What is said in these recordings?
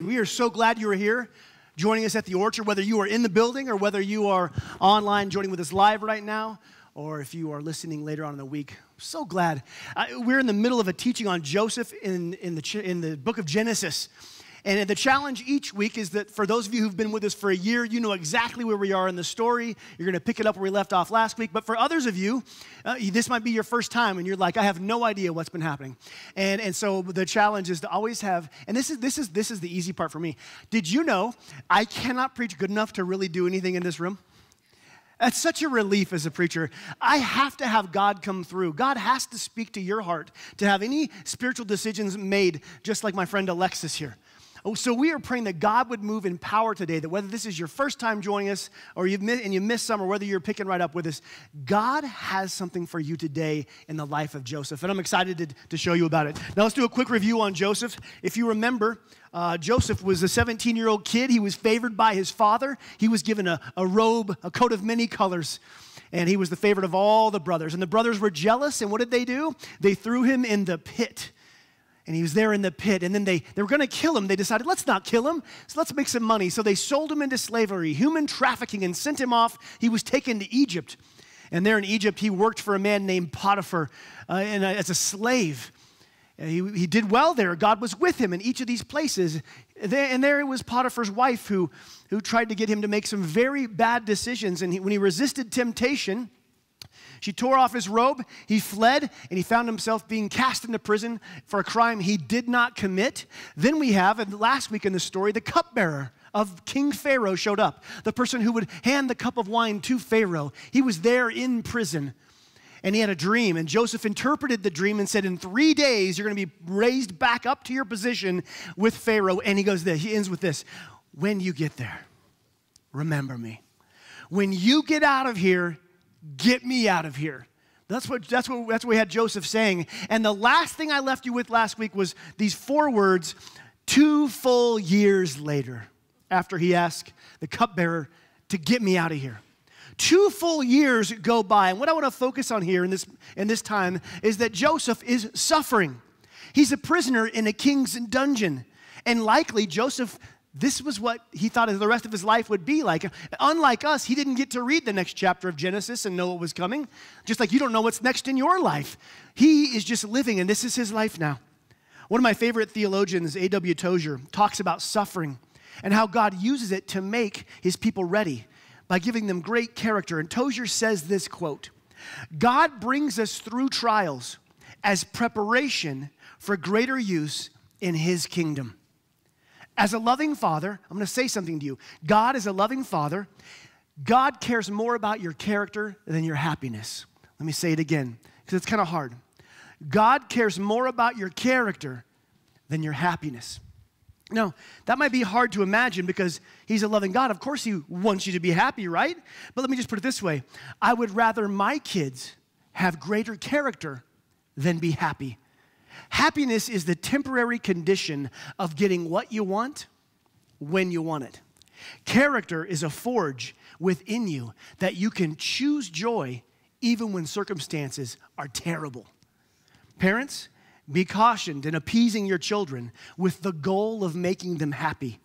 We are so glad you are here joining us at the Orchard, whether you are in the building or whether you are online joining with us live right now, or if you are listening later on in the week. So glad. We're in the middle of a teaching on Joseph in the book of Genesis. And the challenge each week is that for those of you who've been with us for a year, you know exactly where we are in the story. You're going to pick it up where we left off last week. But for others of you, this might be your first time, and you're like, I have no idea what's been happening. And so the challenge is to always have, and this is the easy part for me. Did you know I cannot preach good enough to really do anything in this room? That's such a relief as a preacher. I have to have God come through. God has to speak to your heart to have any spiritual decisions made, just like my friend Alexis here. Oh, so we are praying that God would move in power today, that whether this is your first time joining us or you missed some, or whether you're picking right up with us, God has something for you today in the life of Joseph, and I'm excited to show you about it. Now let's do a quick review on Joseph. If you remember, Joseph was a 17-year-old kid. He was favored by his father. He was given a robe, a coat of many colors, and he was the favorite of all the brothers. And the brothers were jealous, and what did they do? They threw him in the pit. And he was there in the pit, and then they were going to kill him. They decided, let's not kill him, so let's make some money. So they sold him into slavery, human trafficking, and sent him off. He was taken to Egypt. And there in Egypt, he worked for a man named Potiphar as a slave. He did well there. God was with him in each of these places. And there was Potiphar's wife who tried to get him to make some very bad decisions. And when he resisted temptation, she tore off his robe, he fled, and he found himself being cast into prison for a crime he did not commit. Then we have, and last week in the story, the cupbearer of King Pharaoh showed up, the person who would hand the cup of wine to Pharaoh. He was there in prison, and he had a dream, and Joseph interpreted the dream and said, in 3 days, you're going to be raised back up to your position with Pharaoh. And he ends with this, when you get there, remember me. When you get out of here, get me out of here. That's what we had Joseph saying. And the last thing I left you with last week was these 4 words, 2 full years later, after he asked the cupbearer to get me out of here. 2 full years go by. And what I want to focus on here in this time is that Joseph is suffering. He's a prisoner in a king's dungeon. And likely Joseph, this was what he thought the rest of his life would be like. Unlike us, he didn't get to read the next chapter of Genesis and know what was coming. Just like you don't know what's next in your life. He is just living, and this is his life now. One of my favorite theologians, A.W. Tozer, talks about suffering and how God uses it to make his people ready by giving them great character. And Tozer says this quote, God brings us through trials as preparation for greater use in his kingdom. As a loving father, I'm going to say something to you. God is a loving father. God cares more about your character than your happiness. Let me say it again, because it's kind of hard. God cares more about your character than your happiness. Now, that might be hard to imagine because he's a loving God. Of course he wants you to be happy, right? But let me just put it this way. I would rather my kids have greater character than be happy. Happiness is the temporary condition of getting what you want when you want it. Character is a forge within you that you can choose joy even when circumstances are terrible. Parents, be cautioned in appeasing your children with the goal of making them happy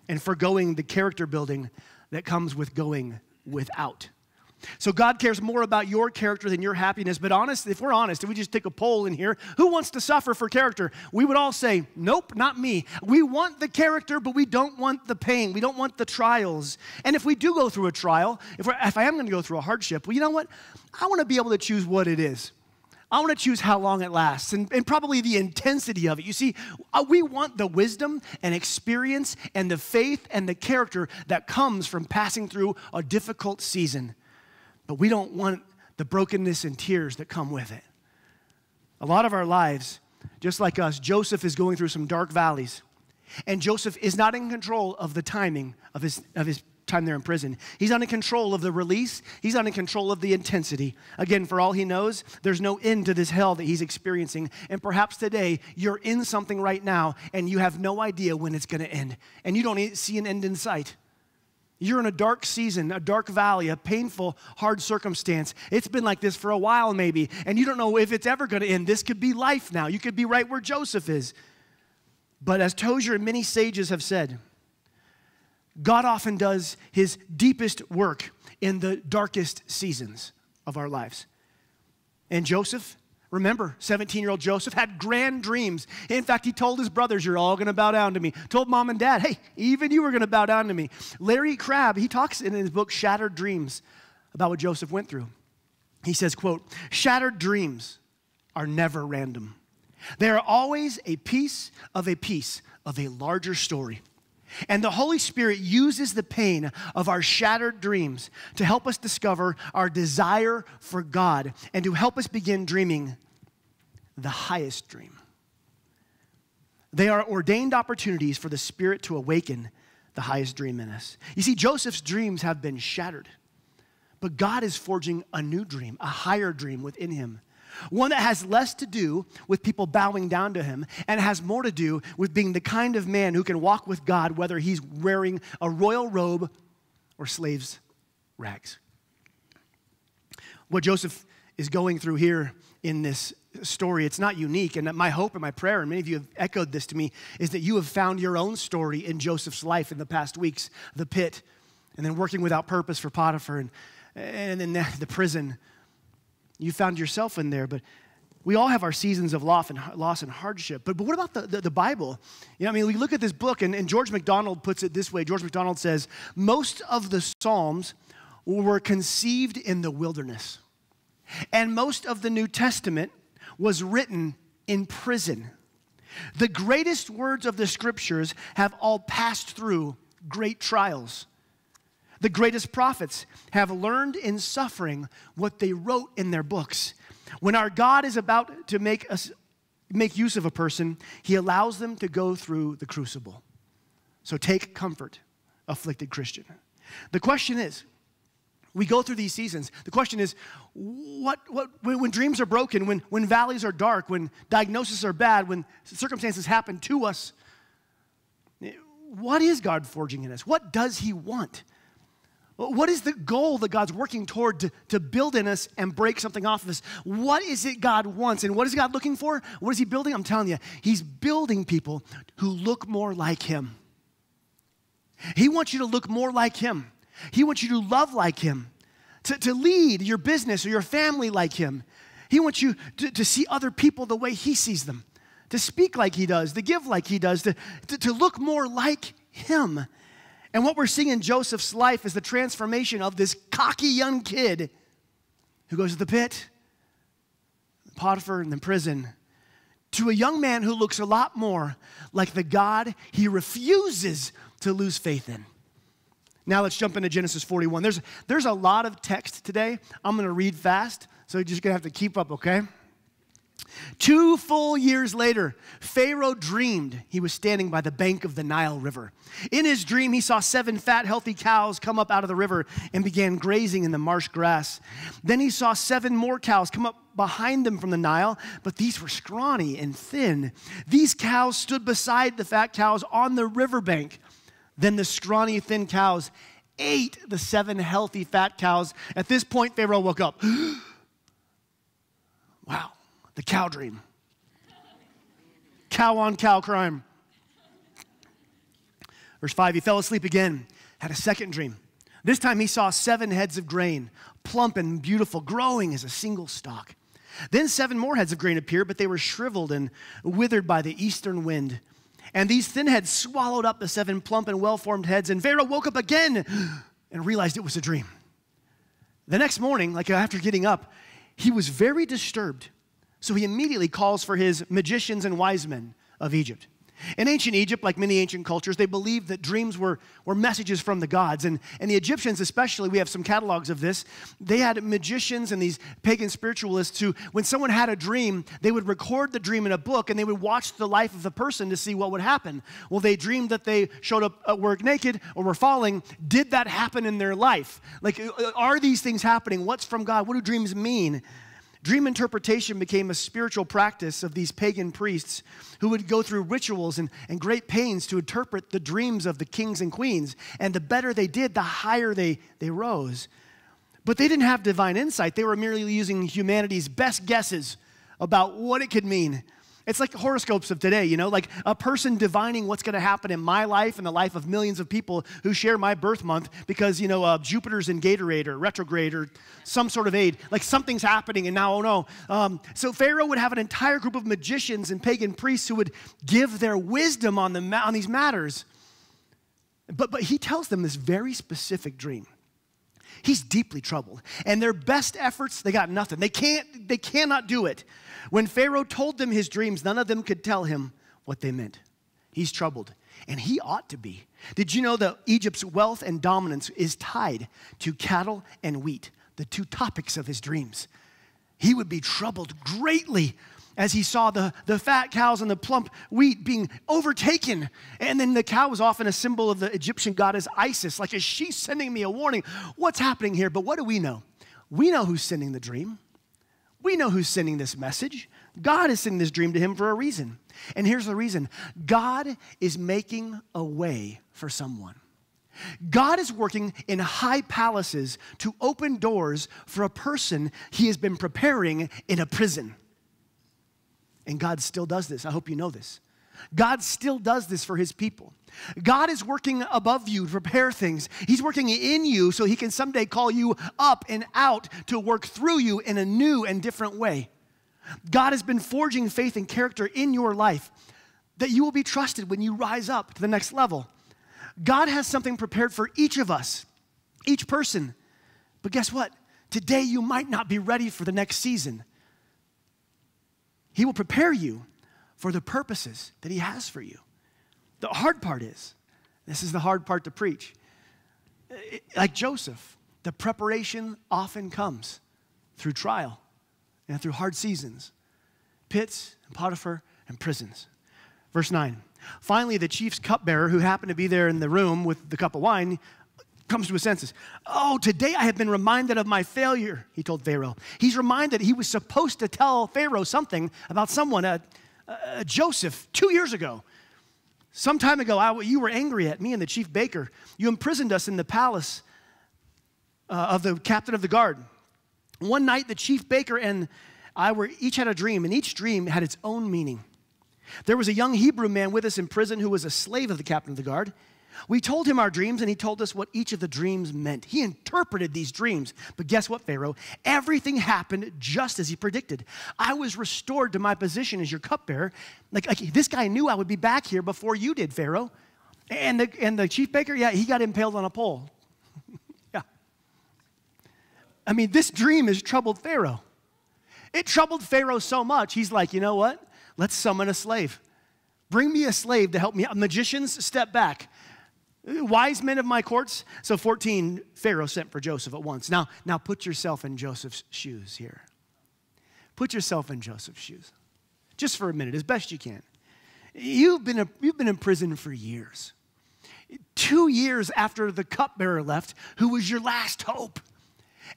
and forgoing the character building that comes with going without. So God cares more about your character than your happiness. But if we're honest, if we just take a poll in here, who wants to suffer for character? We would all say, nope, not me. We want the character, but we don't want the pain. We don't want the trials. And if we do go through a trial, if I am going to go through a hardship, well, you know what? I want to be able to choose what it is. I want to choose how long it lasts and probably the intensity of it. You see, we want the wisdom and experience and the faith and the character that comes from passing through a difficult season. But we don't want the brokenness and tears that come with it. A lot of our lives, just like us, Joseph is going through some dark valleys. And Joseph is not in control of the timing of his time there in prison. He's not in control of the release. He's not in control of the intensity. Again, for all he knows, there's no end to this hell that he's experiencing. And perhaps today, you're in something right now, and you have no idea when it's going to end. And you don't see an end in sight. You're in a dark season, a dark valley, a painful, hard circumstance. It's been like this for a while maybe, and you don't know if it's ever going to end. This could be life now. You could be right where Joseph is. But as Tozer and many sages have said, God often does his deepest work in the darkest seasons of our lives. And Joseph, remember, 17-year-old Joseph had grand dreams. In fact, he told his brothers, you're all going to bow down to me. Told mom and dad, hey, even you are going to bow down to me. Larry Crabb, he talks in his book, Shattered Dreams, about what Joseph went through. He says, quote, shattered dreams are never random. They are always a piece of a larger story. And the Holy Spirit uses the pain of our shattered dreams to help us discover our desire for God and to help us begin dreaming the highest dream. They are ordained opportunities for the Spirit to awaken the highest dream in us. You see, Joseph's dreams have been shattered, but God is forging a new dream, a higher dream within him. One that has less to do with people bowing down to him and has more to do with being the kind of man who can walk with God whether he's wearing a royal robe or slave's rags. What Joseph is going through here in this story, it's not unique, and my hope and my prayer, and many of you have echoed this to me, is that you have found your own story in Joseph's life in the past weeks, the pit, and then working without purpose for Potiphar, and then the prison. You found yourself in there, but we all have our seasons of loss and hardship. But what about the Bible? You know, I mean, we look at this book, and George MacDonald puts it this way. George MacDonald says, most of the Psalms were conceived in the wilderness, and most of the New Testament was written in prison. The greatest words of the Scriptures have all passed through great trials. The greatest prophets have learned in suffering what they wrote in their books. When our God is about to make use of a person, he allows them to go through the crucible. So take comfort, afflicted Christian. The question is, we go through these seasons. The question is, when dreams are broken, when valleys are dark, when diagnoses are bad, when circumstances happen to us, what is God forging in us? What does he want? What is the goal that God's working toward to build in us and break something off of us? What is it God wants? And what is God looking for? What is he building? I'm telling you, he's building people who look more like him. He wants you to look more like him. He wants you to love like him, to lead your business or your family like him. He wants you to see other people the way he sees them, to speak like he does, to give like he does, to look more like him. And what we're seeing in Joseph's life is the transformation of this cocky young kid who goes to the pit, Potiphar, and then prison, to a young man who looks a lot more like the God he refuses to lose faith in. Now let's jump into Genesis 41. There's a lot of text today. I'm going to read fast, so you're just going to have to keep up, okay? 2 full years later, Pharaoh dreamed he was standing by the bank of the Nile River. In his dream, he saw 7 fat, healthy cows come up out of the river and began grazing in the marsh grass. Then he saw 7 more cows come up behind them from the Nile, but these were scrawny and thin. These cows stood beside the fat cows on the riverbank. Then the scrawny, thin cows ate the 7 healthy, fat cows. At this point, Pharaoh woke up. Wow. The cow dream. Cow on cow crime. Verse 5, he fell asleep again, had a second dream. This time he saw 7 heads of grain, plump and beautiful, growing as a single stalk. Then 7 more heads of grain appeared, but they were shriveled and withered by the eastern wind. And these thin heads swallowed up the 7 plump and well-formed heads, and Pharaoh woke up again and realized it was a dream. The next morning, like after getting up, he was very disturbed. So he immediately calls for his magicians and wise men of Egypt. In ancient Egypt, like many ancient cultures, they believed that dreams were messages from the gods. And the Egyptians especially, we have some catalogs of this, they had magicians and these pagan spiritualists who, when someone had a dream, they would record the dream in a book and they would watch the life of the person to see what would happen. Well, they dreamed that they showed up at work naked or were falling. Did that happen in their life? Like, are these things happening? What's from God? What do dreams mean? Dream interpretation became a spiritual practice of these pagan priests who would go through rituals and great pains to interpret the dreams of the kings and queens. And the better they did, the higher they rose. But they didn't have divine insight. They were merely using humanity's best guesses about what it could mean. It's like horoscopes of today, like a person divining what's going to happen in my life and the life of millions of people who share my birth month because, Jupiter's in Gatorade or retrograde or some sort of aid. Like something's happening and now, oh no. So Pharaoh would have an entire group of magicians and pagan priests who would give their wisdom on these matters. But he tells them this very specific dream. He's deeply troubled. And their best efforts, they got nothing. They cannot do it. When Pharaoh told them his dreams, none of them could tell him what they meant. He's troubled, and he ought to be. Did you know that Egypt's wealth and dominance is tied to cattle and wheat, the two topics of his dreams? He would be troubled greatly as he saw the fat cows and the plump wheat being overtaken. And then the cow was often a symbol of the Egyptian goddess Isis. Like, is she sending me a warning? What's happening here? But what do we know? We know who's sending the dream. We know who's sending this message. God is sending this dream to him for a reason. And here's the reason. God is making a way for someone. God is working in high palaces to open doors for a person he has been preparing in a prison. And God still does this. I hope you know this. God still does this for his people. God is working above you to prepare things. He's working in you so he can someday call you up and out to work through you in a new and different way. God has been forging faith and character in your life that you will be trusted when you rise up to the next level. God has something prepared for each of us, each person. But guess what? Today you might not be ready for the next season. He will prepare you for the purposes that he has for you. The hard part is, this is the hard part to preach, like Joseph, the preparation often comes through trial and through hard seasons, pits and Potiphar and prisons. Verse 9, finally the chief's cupbearer who happened to be there in the room with the cup of wine comes to his senses. Oh, today I have been reminded of my failure, he told Pharaoh. He's reminded he was supposed to tell Pharaoh something about someone, Joseph, 2 years ago. Some time ago, you were angry at me and the chief baker. You imprisoned us in the palace of the captain of the guard. One night, the chief baker and I each had a dream, and each dream had its own meaning. There was a young Hebrew man with us in prison who was a slave of the captain of the guard. We told him our dreams, and he told us what each of the dreams meant. He interpreted these dreams. But guess what, Pharaoh? Everything happened just as he predicted. I was restored to my position as your cupbearer. Like this guy knew I would be back here before you did, Pharaoh. And the chief baker, yeah, he got impaled on a pole. Yeah. I mean, this dream has troubled Pharaoh. It troubled Pharaoh so much, he's like, you know what? Let's summon a slave. Bring me a slave to help me. Magicians, step back. Wise men of my courts. So 14, Pharaoh sent for Joseph at once. Now put yourself in Joseph's shoes here. Put yourself in Joseph's shoes. Just for a minute, as best you can. You've been in prison for years. 2 years after the cupbearer left, who was your last hope.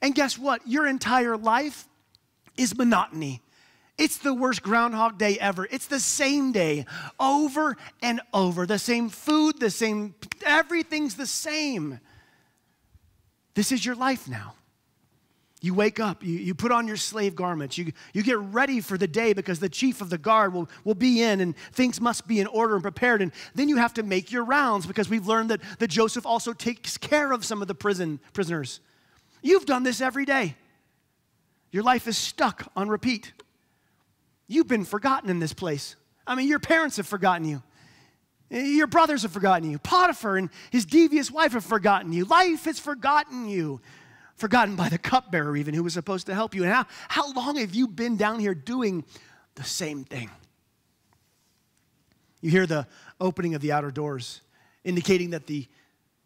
And guess what? Your entire life is monotony. It's the worst Groundhog Day ever. It's the same day over and over. The same food, everything's the same. This is your life now. You wake up, you put on your slave garments, you get ready for the day because the chief of the guard will be in and things must be in order and prepared. And then you have to make your rounds because we've learned that Joseph also takes care of some of the prisoners. You've done this every day. Your life is stuck on repeat. You've been forgotten in this place. I mean, your parents have forgotten you. Your brothers have forgotten you. Potiphar and his devious wife have forgotten you. Life has forgotten you. Forgotten by the cupbearer even, who was supposed to help you. And how long have you been down here doing the same thing? You hear the opening of the outer doors, indicating that the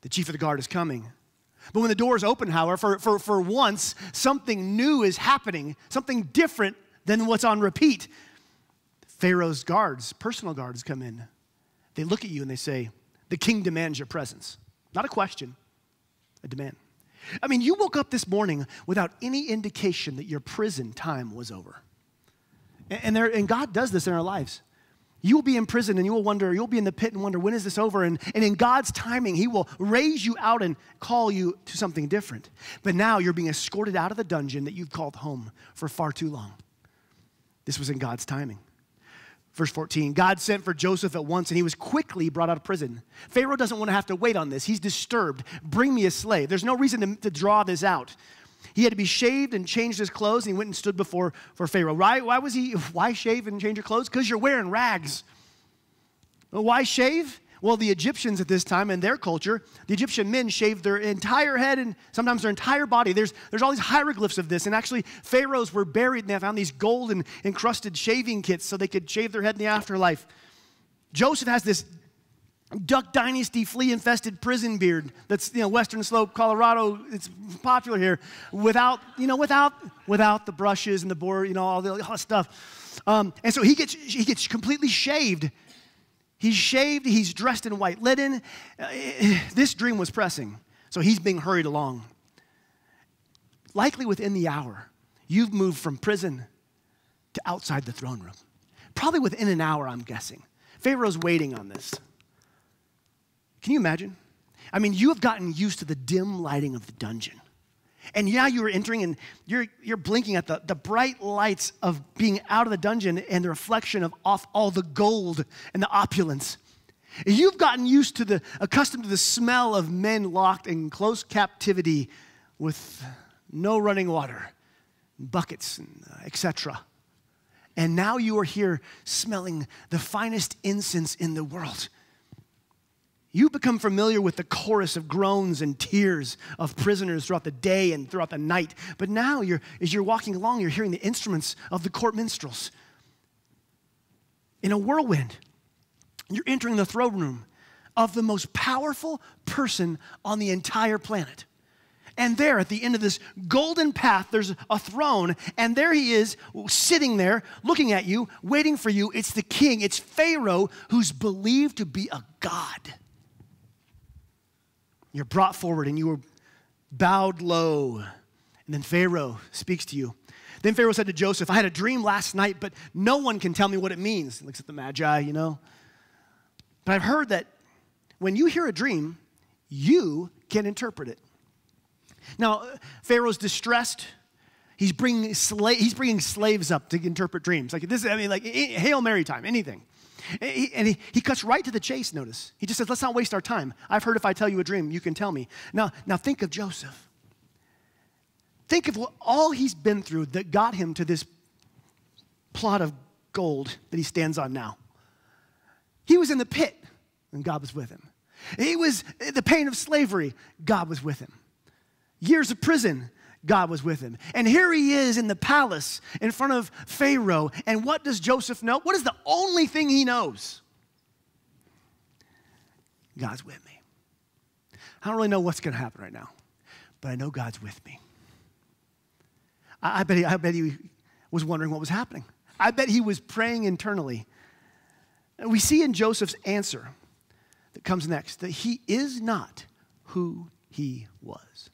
chief of the guard is coming. But when the doors open, however, for once, something new is happening, something different than what's on repeat. Pharaoh's guards, personal guards, come in. They look at you and they say, the king demands your presence. Not a question, a demand. I mean, you woke up this morning without any indication that your prison time was over. And God does this in our lives. You will be in prison and you will wonder, you'll be in the pit and wonder, when is this over? And in God's timing, he will raise you out and call you to something different. But now you're being escorted out of the dungeon that you've called home for far too long. This was in God's timing. Verse 14, God sent for Joseph at once, and he was quickly brought out of prison. Pharaoh doesn't want to have to wait on this. He's disturbed. Bring me a slave. There's no reason to draw this out. He had to be shaved and changed his clothes, and he went and stood before Pharaoh. Why shave and change your clothes? Because you're wearing rags. Well, why shave? Well, the Egyptians at this time, in their culture, the Egyptian men shaved their entire head and sometimes their entire body. There's all these hieroglyphs of this, and actually pharaohs were buried, and they found these gold and encrusted shaving kits so they could shave their head in the afterlife. Joseph has this Duck Dynasty flea-infested prison beard that's, Western Slope, Colorado. It's popular here without the brushes and the board, all the stuff. And so he gets completely shaved. He's shaved, he's dressed in white linen. This dream was pressing, so he's being hurried along. Likely within the hour, you've moved from prison to outside the throne room. Probably within an hour, I'm guessing. Pharaoh's waiting on this. Can you imagine? I mean, you have gotten used to the dim lighting of the dungeon. And yeah, you are entering and you're blinking at the bright lights of being out of the dungeon and the reflection of off all the gold and the opulence. You've gotten accustomed to the smell of men locked in close captivity with no running water, buckets, etc. And now you are here smelling the finest incense in the world. You become familiar with the chorus of groans and tears of prisoners throughout the day and throughout the night. But now, as you're walking along, you're hearing the instruments of the court minstrels. In a whirlwind, you're entering the throne room of the most powerful person on the entire planet. And there, at the end of this golden path, there's a throne, and there he is, sitting there, looking at you, waiting for you. It's the king. It's Pharaoh, who's believed to be a god. You're brought forward and you were bowed low. And then Pharaoh speaks to you. Then Pharaoh said to Joseph, I had a dream last night, but no one can tell me what it means. He looks at the Magi, But I've heard that when you hear a dream, you can interpret it. Now, Pharaoh's distressed. He's bringing slaves up to interpret dreams. Hail Mary time, anything. And he cuts right to the chase, notice. He just says, let's not waste our time. I've heard if I tell you a dream, you can tell me. Now think of Joseph. Think of all he's been through that got him to this plot of gold that he stands on now. He was in the pit, and God was with him. He was the pain of slavery, God was with him. Years of prison, God was with him. And here he is in the palace in front of Pharaoh. And what does Joseph know? What is the only thing he knows? God's with me. I don't really know what's going to happen right now, but I know God's with me. I bet he was wondering what was happening. I bet he was praying internally. And we see in Joseph's answer that comes next that he is not who he was.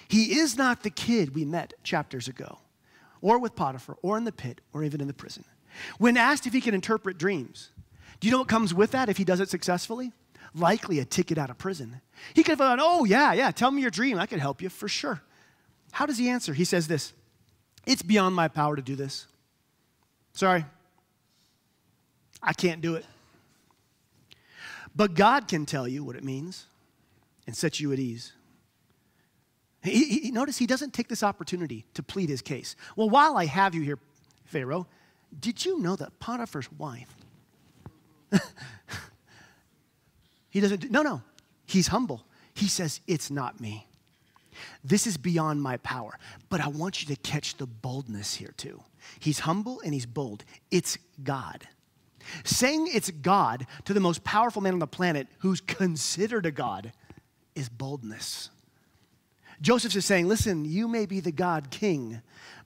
He is not the kid we met chapters ago, or with Potiphar, or in the pit, or even in the prison. When asked if he can interpret dreams, do you know what comes with that if he does it successfully? Likely a ticket out of prison. He could have gone, oh, yeah, tell me your dream. I could help you for sure. How does he answer? He says this, it's beyond my power to do this. Sorry, I can't do it. But God can tell you what it means and set you at ease. Notice he doesn't take this opportunity to plead his case. Well, while I have you here, Pharaoh, did you know that Potiphar's wife? He doesn't, no, he's humble. He says, it's not me. This is beyond my power. But I want you to catch the boldness here too. He's humble and he's bold. It's God. Saying it's God to the most powerful man on the planet who's considered a God is boldness. Joseph is saying, listen, you may be the God king,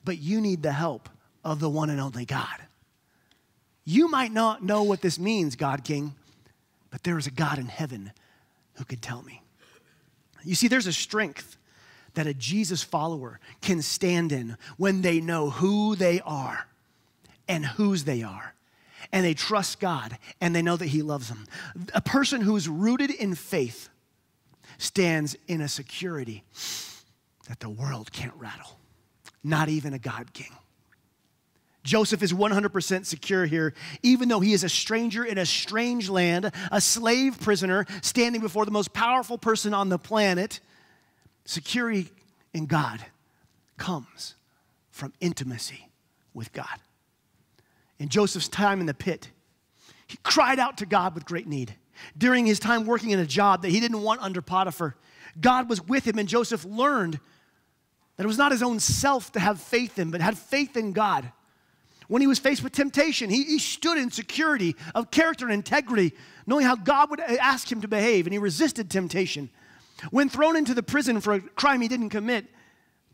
but you need the help of the one and only God. You might not know what this means, God king, but there is a God in heaven who can tell me. You see, there's a strength that a Jesus follower can stand in when they know who they are and whose they are. And they trust God and they know that he loves them. A person who's rooted in faith stands in a security that the world can't rattle, not even a God king. Joseph is 100% secure here, even though he is a stranger in a strange land, a slave prisoner standing before the most powerful person on the planet. Security in God comes from intimacy with God. In Joseph's time in the pit, he cried out to God with great need. During his time working in a job that he didn't want under Potiphar, God was with him, and Joseph learned that it was not his own self to have faith in, but had faith in God. When he was faced with temptation, he stood in security of character and integrity, knowing how God would ask him to behave, and he resisted temptation. When thrown into the prison for a crime he didn't commit,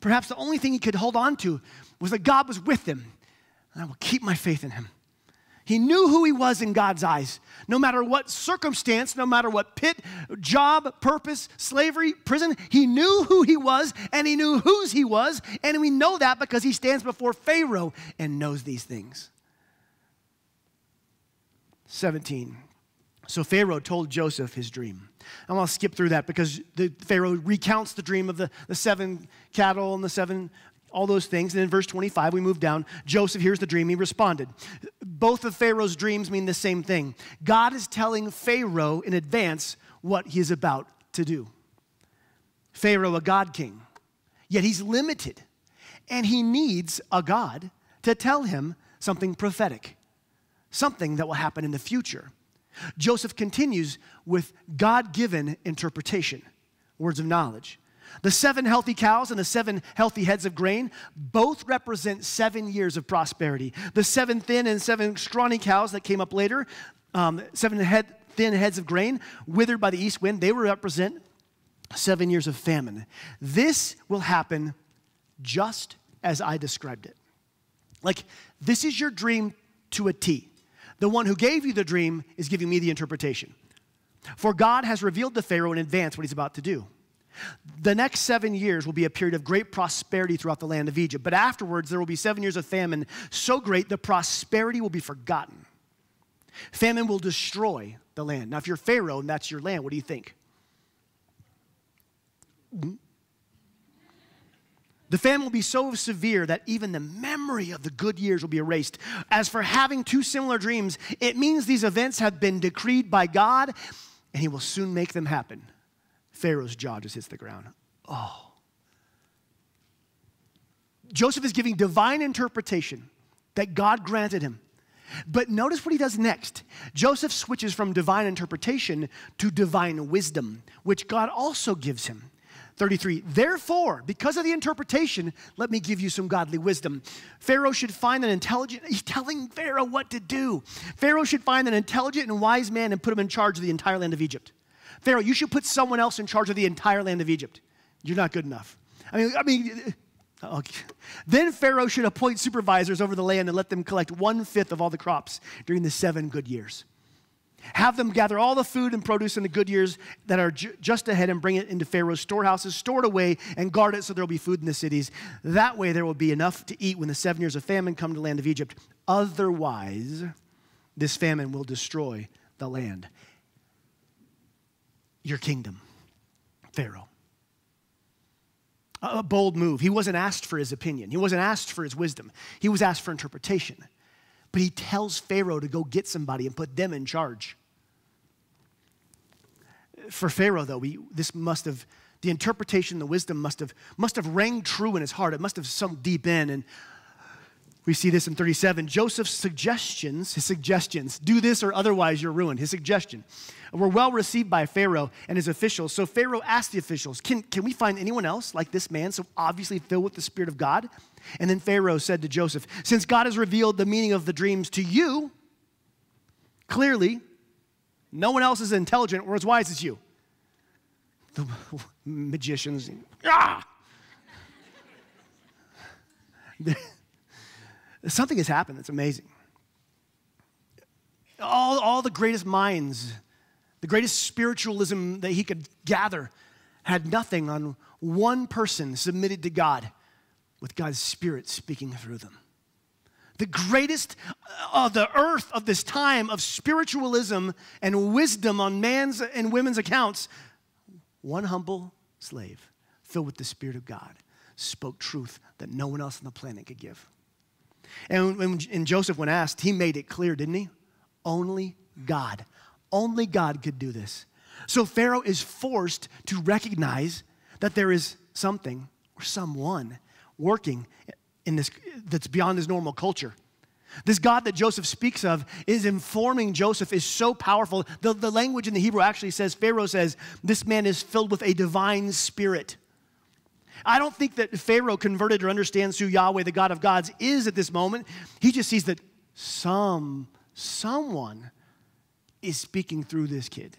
perhaps the only thing he could hold on to was that God was with him, and I will keep my faith in him. He knew who he was in God's eyes. No matter what circumstance, no matter what pit, job, purpose, slavery, prison, he knew who he was and he knew whose he was. And we know that because he stands before Pharaoh and knows these things. 17. So Pharaoh told Joseph his dream. I'm going to skip through that because Pharaoh recounts the dream of the 7 cattle and the 7 all those things. And in verse 25, we move down. Joseph hears the dream. He responded. Both of Pharaoh's dreams mean the same thing. God is telling Pharaoh in advance what he is about to do. Pharaoh, a God king, yet he's limited. And he needs a God to tell him something prophetic, something that will happen in the future. Joseph continues with God-given interpretation, words of knowledge. The 7 healthy cows and the 7 healthy heads of grain both represent 7 years of prosperity. The 7 thin and 7 scrawny cows that came up later, 7 thin heads of grain withered by the east wind, they will represent 7 years of famine. This will happen just as I described it. Like, this is your dream to a T. The one who gave you the dream is giving me the interpretation. For God has revealed to Pharaoh in advance what he's about to do. The next 7 years will be a period of great prosperity throughout the land of Egypt. But afterwards, there will be 7 years of famine so great the prosperity will be forgotten. Famine will destroy the land. Now, if you're Pharaoh and that's your land, what do you think? The famine will be so severe that even the memory of the good years will be erased. As for having 2 similar dreams, it means these events have been decreed by God, and he will soon make them happen. Pharaoh's jaw just hits the ground. Oh. Joseph is giving divine interpretation that God granted him. But notice what he does next. Joseph switches from divine interpretation to divine wisdom, which God also gives him. 33, therefore, because of the interpretation, let me give you some godly wisdom. Pharaoh should find an intelligent, he's telling Pharaoh what to do. Pharaoh should find an intelligent and wise man and put him in charge of the entire land of Egypt. Pharaoh, you should put someone else in charge of the entire land of Egypt. You're not good enough. Okay. Then Pharaoh should appoint supervisors over the land and let them collect 1/5 of all the crops during the 7 good years. Have them gather all the food and produce in the good years that are just ahead and bring it into Pharaoh's storehouses, store it away, and guard it so there will be food in the cities. That way there will be enough to eat when the 7 years of famine come to the land of Egypt. Otherwise, this famine will destroy the land. Your kingdom, Pharaoh. A bold move. He wasn't asked for his opinion. He wasn't asked for his wisdom. He was asked for interpretation. But he tells Pharaoh to go get somebody and put them in charge. For Pharaoh, though, the interpretation, the wisdom must have rang true in his heart. It must have sunk deep in. And we see this in 37. Joseph's suggestions, do this or otherwise you're ruined. His suggestion were well received by Pharaoh and his officials. So Pharaoh asked the officials, can we find anyone else like this man, so obviously filled with the Spirit of God? And then Pharaoh said to Joseph, since God has revealed the meaning of the dreams to you, clearly, no one else is intelligent or as wise as you. The magicians, Something has happened that's amazing. All the greatest minds, the greatest spiritualism that he could gather had nothing on one person submitted to God with God's Spirit speaking through them. The greatest of the earth of this time of spiritualism and wisdom on man's and women's accounts, one humble slave filled with the Spirit of God spoke truth that no one else on the planet could give. And Joseph, when asked, he made it clear, didn't he? Only God could do this. So Pharaoh is forced to recognize that there is something or someone working in this that's beyond his normal culture. This God that Joseph speaks of is informing Joseph is so powerful. The language in the Hebrew actually says, Pharaoh says, this man is filled with a divine spirit. I don't think that Pharaoh converted or understands who Yahweh, the God of gods, is at this moment. He just sees that someone is speaking through this kid.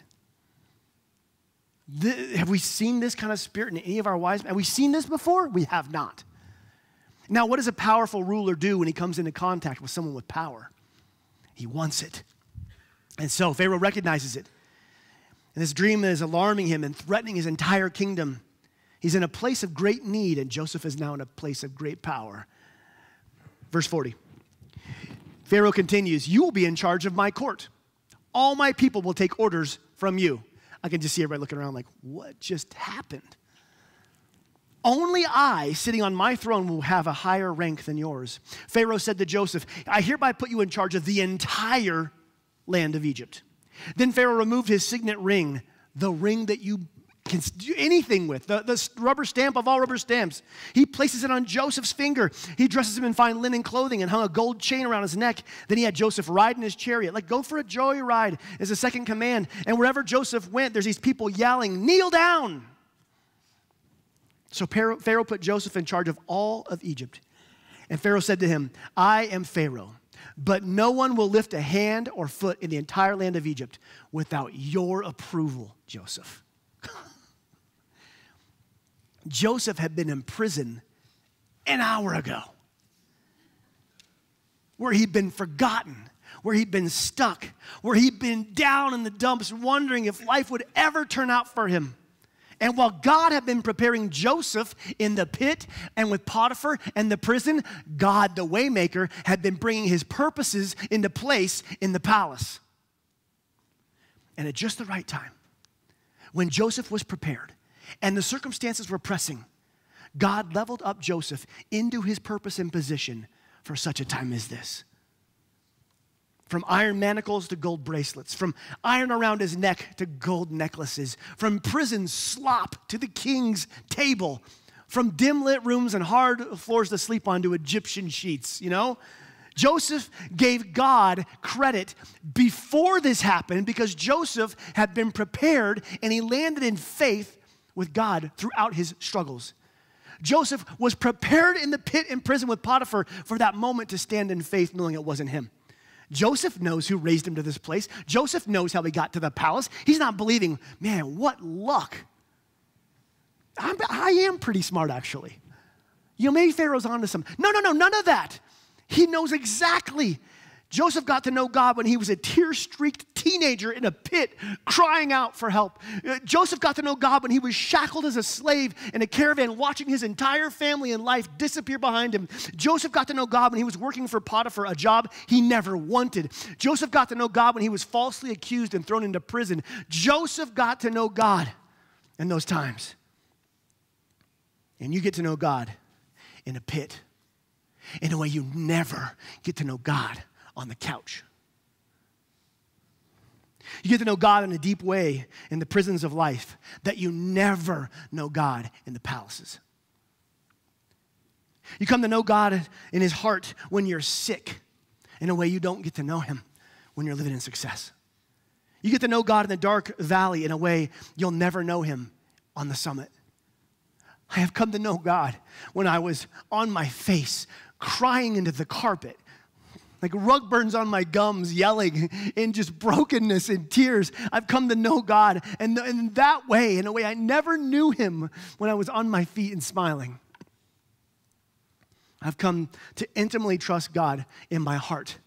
Have we seen this kind of spirit in any of our wise men? Have we seen this before? We have not. Now, what does a powerful ruler do when he comes into contact with someone with power? He wants it. And so Pharaoh recognizes it. And this dream is alarming him and threatening his entire kingdom. He's in a place of great need, and Joseph is now in a place of great power. Verse 40. Pharaoh continues, you will be in charge of my court. All my people will take orders from you. I can just see everybody looking around like, what just happened? Only I, sitting on my throne, will have a higher rank than yours. Pharaoh said to Joseph, I hereby put you in charge of the entire land of Egypt. Then Pharaoh removed his signet ring, the ring that you can do anything with, the rubber stamp of all rubber stamps. He places it on Joseph's finger. He dresses him in fine linen clothing and hung a gold chain around his neck. Then he had Joseph ride in his chariot. Like, go for a joyride is a second command. And wherever Joseph went, there's these people yelling, kneel down. So Pharaoh put Joseph in charge of all of Egypt. And Pharaoh said to him, I am Pharaoh, but no one will lift a hand or foot in the entire land of Egypt without your approval, Joseph. Joseph had been in prison an hour ago, where he'd been forgotten, where he'd been stuck, where he'd been down in the dumps wondering if life would ever turn out for him. And while God had been preparing Joseph in the pit and with Potiphar and the prison, God, the waymaker, had been bringing his purposes into place in the palace. And at just the right time, when Joseph was prepared and the circumstances were pressing, God leveled up Joseph into his purpose and position for such a time as this. From iron manacles to gold bracelets, from iron around his neck to gold necklaces, from prison slop to the king's table, from dim lit rooms and hard floors to sleep on to Egyptian sheets, you know? Joseph gave God credit before this happened because Joseph had been prepared and he landed in faith with God throughout his struggles. Joseph was prepared in the pit in prison with Potiphar for that moment to stand in faith knowing it wasn't him. Joseph knows who raised him to this place. Joseph knows how he got to the palace. He's not believing, man, what luck. I am pretty smart, actually. You know, maybe Pharaoh's onto something. No, none of that. He knows exactly. Joseph got to know God when he was a tear-streaked teenager in a pit crying out for help. Joseph got to know God when he was shackled as a slave in a caravan watching his entire family and life disappear behind him. Joseph got to know God when he was working for Potiphar, a job he never wanted. Joseph got to know God when he was falsely accused and thrown into prison. Joseph got to know God in those times. And you get to know God in a pit in a way you never get to know God on the couch. You get to know God in a deep way in the prisons of life that you never know God in the palaces. You come to know God in his heart when you're sick in a way you don't get to know him when you're living in success. You get to know God in the dark valley in a way you'll never know him on the summit. I have come to know God when I was on my face, crying into the carpet, like rug burns on my gums, yelling in just brokenness and tears. I've come to know God and in that way, in a way I never knew him when I was on my feet and smiling. I've come to intimately trust God in my heart.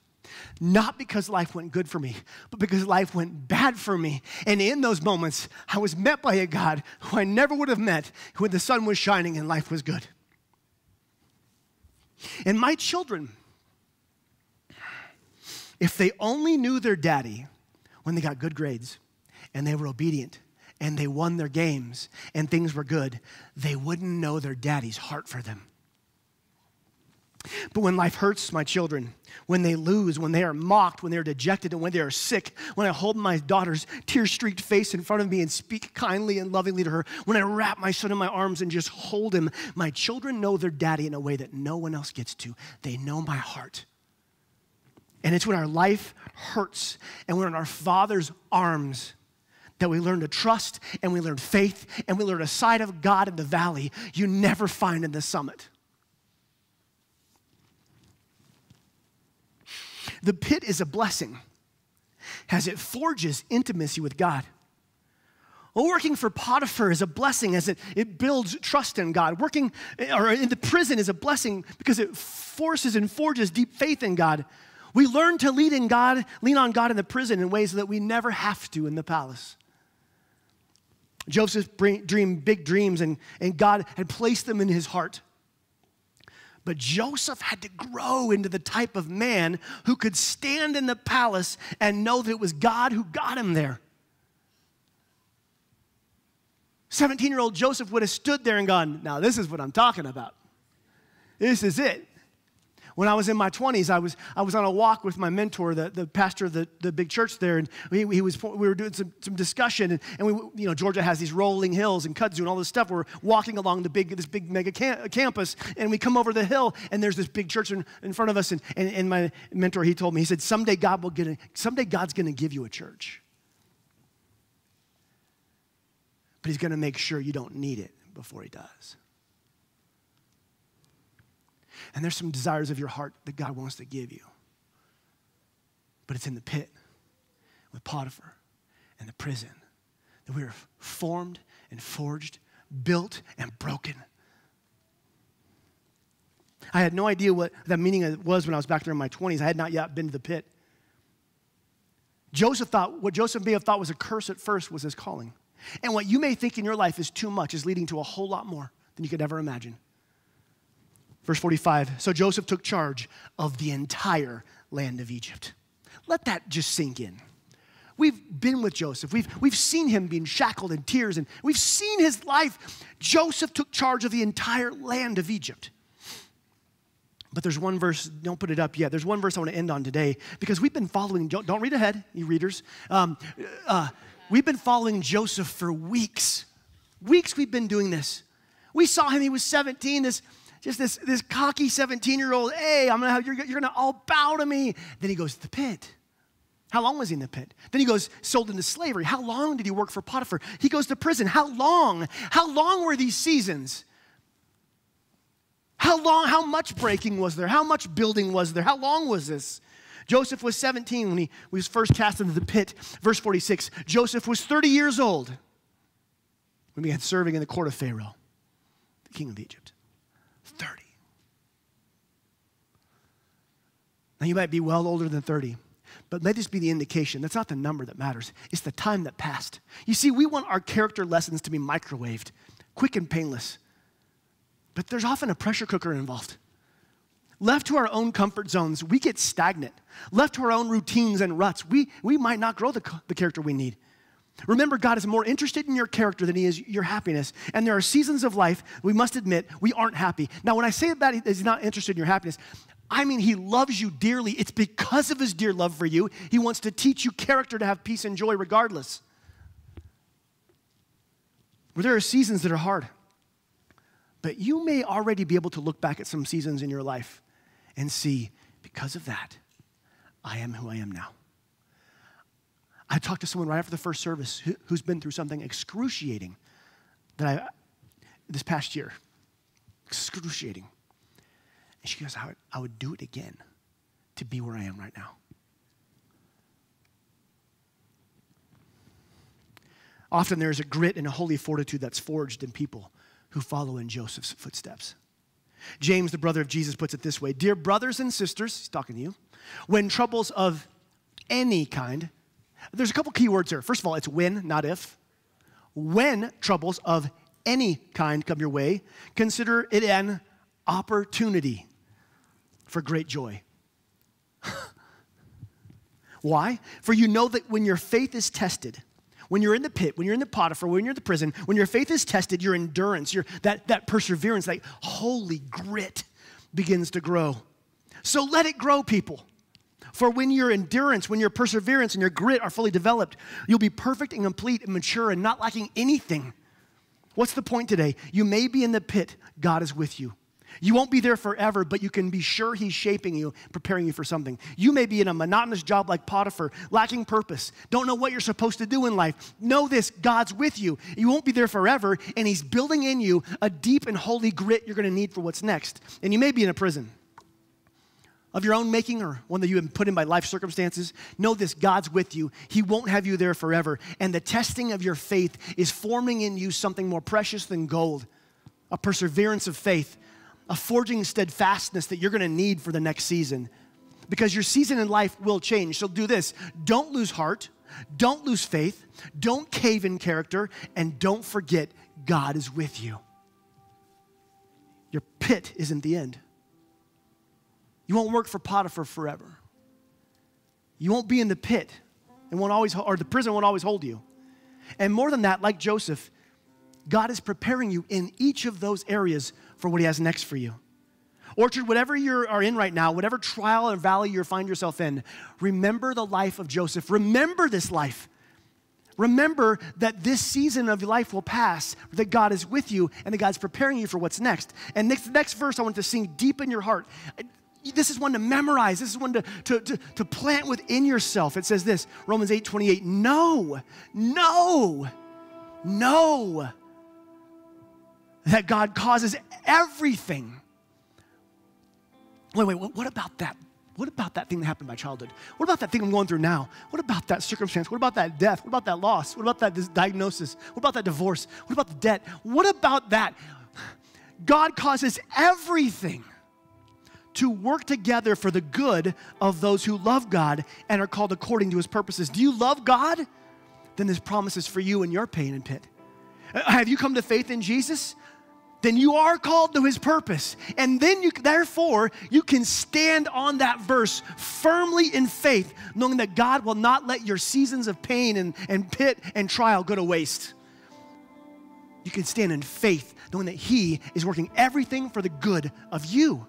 Not because life went good for me, but because life went bad for me. And in those moments, I was met by a God who I never would have met when the sun was shining and life was good. And my children, if they only knew their daddy when they got good grades and they were obedient and they won their games and things were good, they wouldn't know their daddy's heart for them. But when life hurts my children, when they lose, when they are mocked, when they are dejected, and when they are sick, when I hold my daughter's tear-streaked face in front of me and speak kindly and lovingly to her, when I wrap my son in my arms and just hold him, my children know their daddy in a way that no one else gets to. They know my heart. And it's when our life hurts and we're in our Father's arms that we learn to trust and we learn faith and we learn a side of God in the valley you never find in the summit. The pit is a blessing as it forges intimacy with God. Well, working for Potiphar is a blessing as it builds trust in God. Working or in the prison is a blessing because it forces and forges deep faith in God. We learn to lean on God in the prison in ways that we never have to in the palace. Joseph dreamed big dreams and God had placed them in his heart. But Joseph had to grow into the type of man who could stand in the palace and know that it was God who got him there. 17-year-old Joseph would have stood there and gone, now this is what I'm talking about. This is it. When I was in my 20s, I was on a walk with my mentor, the pastor of the big church there, and we were doing some discussion, and Georgia has these rolling hills and kudzu and all this stuff. We're walking along this big mega campus, and we come over the hill, and there's this big church in front of us, and my mentor, he told me, he said, someday God's going to give you a church, but he's going to make sure you don't need it before he does. And there's some desires of your heart that God wants to give you. But it's in the pit with Potiphar and the prison that we are formed and forged, built and broken. I had no idea what that meaning was when I was back there in my 20s. I had not yet been to the pit. What Joseph may have thought was a curse at first was his calling. And what you may think in your life is too much is leading to a whole lot more than you could ever imagine. Verse 45, so Joseph took charge of the entire land of Egypt. Let that just sink in. We've been with Joseph. We've seen him being shackled in tears, and we've seen his life. Joseph took charge of the entire land of Egypt. But there's one verse, don't put it up yet. There's one verse I want to end on today because we've been following, don't read ahead, you readers. We've been following Joseph for weeks. Weeks we've been doing this. We saw him, he was 17, this cocky 17-year-old, hey, you're gonna all bow to me. Then he goes to the pit. How long was he in the pit? Then he goes, sold into slavery. How long did he work for Potiphar? He goes to prison. How long? How long were these seasons? How much breaking was there? How much building was there? How long was this? Joseph was 17 when he was first cast into the pit. Verse 46, Joseph was 30 years old when he began serving in the court of Pharaoh, the king of Egypt. 30. Now you might be well older than 30, but let this be the indication. That's not the number that matters. It's the time that passed. You see, we want our character lessons to be microwaved, quick and painless. But there's often a pressure cooker involved. Left to our own comfort zones, we get stagnant. Left to our own routines and ruts, we might not grow the character we need. Remember, God is more interested in your character than he is your happiness. And there are seasons of life, we must admit, we aren't happy. Now, when I say that he's not interested in your happiness, I mean he loves you dearly. It's because of his dear love for you. He wants to teach you character to have peace and joy regardless. Where there are seasons that are hard. But you may already be able to look back at some seasons in your life and see, because of that, I am who I am now. I talked to someone right after the first service who's been through something excruciating this past year. Excruciating. And she goes, I would do it again to be where I am right now. Often there's a grit and a holy fortitude that's forged in people who follow in Joseph's footsteps. James, the brother of Jesus, puts it this way. Dear brothers and sisters, he's talking to you, when troubles of any kind, there's a couple key words here. First of all, it's when, not if. When troubles of any kind come your way, consider it an opportunity for great joy. Why? For you know that when your faith is tested, when you're in the pit, when you're in the Potiphar, when you're in the prison, when your faith is tested, your endurance, that perseverance, that holy grit begins to grow. So let it grow, people. For when your endurance, when your perseverance and your grit are fully developed, you'll be perfect and complete and mature and not lacking anything. What's the point today? You may be in the pit. God is with you. You won't be there forever, but you can be sure he's shaping you, preparing you for something. You may be in a monotonous job like Potiphar, lacking purpose, don't know what you're supposed to do in life. Know this, God's with you. You won't be there forever, and he's building in you a deep and holy grit you're going to need for what's next. And you may be in a prison of your own making or one that you've been put in by life circumstances. Know this, God's with you. He won't have you there forever. And the testing of your faith is forming in you something more precious than gold, a perseverance of faith, a forging steadfastness that you're going to need for the next season. Because your season in life will change. So do this. Don't lose heart. Don't lose faith. Don't cave in character. And don't forget, God is with you. Your pit isn't the end. You won't work for Potiphar forever. You won't be in the pit and the prison won't always hold you. And more than that, like Joseph, God is preparing you in each of those areas for what he has next for you. Orchard, whatever you are in right now, whatever trial or valley you find yourself in, remember the life of Joseph. Remember this life. Remember that this season of your life will pass, that God is with you, and that God's preparing you for what's next. And next verse I want to sing deep in your heart. This is one to memorize. This is one to plant within yourself. It says this, Romans 8:28, know that God causes everything. Wait, what about that? What about that thing that happened in my childhood? What about that thing I'm going through now? What about that circumstance? What about that death? What about that loss? What about that diagnosis? What about that divorce? What about the debt? What about that? God causes everything to work together for the good of those who love God and are called according to his purposes. Do you love God? Then this promise is for you in your pain and pit. Have you come to faith in Jesus? Then you are called to his purpose. And then therefore, you can stand on that verse firmly in faith, knowing that God will not let your seasons of pain and pit and trial go to waste. You can stand in faith, knowing that he is working everything for the good of you.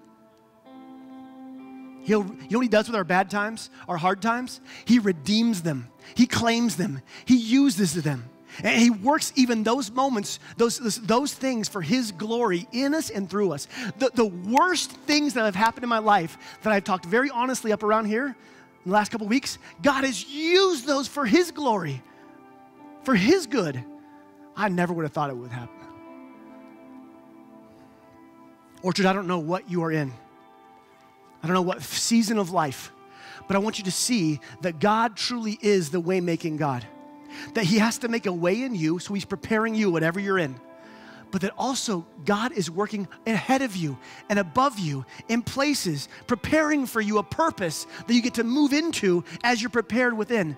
You know what he does with our bad times, our hard times? He redeems them. He claims them. He uses them. And he works even those moments, those things for his glory in us and through us. The worst things that have happened in my life that I've talked very honestly up around here in the last couple of weeks, God has used those for his glory, for his good. I never would have thought it would happen. Orchard, I don't know what you are in. I don't know what season of life, but I want you to see that God truly is the way-making God. That he has to make a way in you, so he's preparing you whatever you're in. But that also God is working ahead of you and above you in places, preparing for you a purpose that you get to move into as you're prepared within.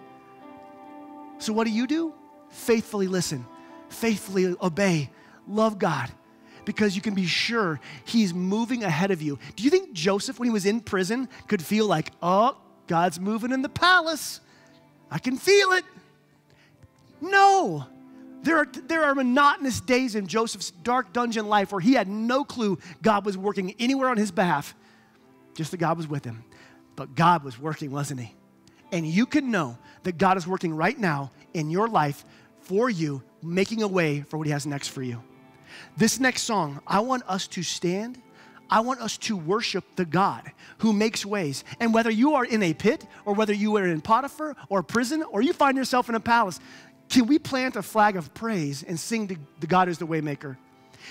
So what do? Faithfully listen, faithfully obey, love God, because you can be sure he's moving ahead of you. Do you think Joseph, when he was in prison, could feel like, oh, God's moving in the palace? I can feel it. No. There are monotonous days in Joseph's dark dungeon life where he had no clue God was working anywhere on his behalf, just that God was with him. But God was working, wasn't he? And you can know that God is working right now in your life for you, making a way for what he has next for you. This next song, I want us to stand. I want us to worship the God who makes ways. And whether you are in a pit or whether you are in Potiphar or prison or you find yourself in a palace, can we plant a flag of praise and sing to the God who's the way maker?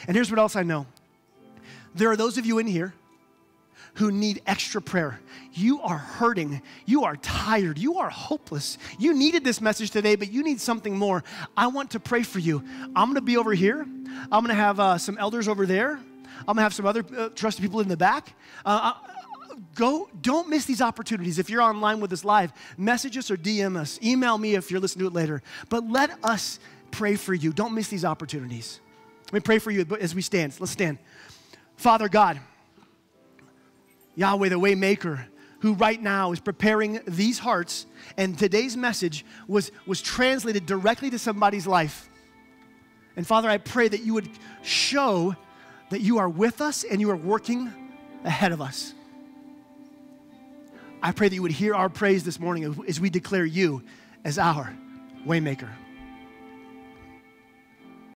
And here's what else I know. There are those of you in here who need extra prayer. You are hurting. You are tired. You are hopeless. You needed this message today, but you need something more. I want to pray for you. I'm going to be over here. I'm going to have some elders over there. I'm going to have some other trusted people in the back. Don't miss these opportunities. If you're online with us live, message us or DM us. Email me if you're listening to it later. But let us pray for you. Don't miss these opportunities. Let me pray for you as we stand. Let's stand. Father God, Yahweh, the way maker, who right now is preparing these hearts, and today's message was translated directly to somebody's life. And Father, I pray that you would show that you are with us and you are working ahead of us. I pray that you would hear our praise this morning as we declare you as our Waymaker.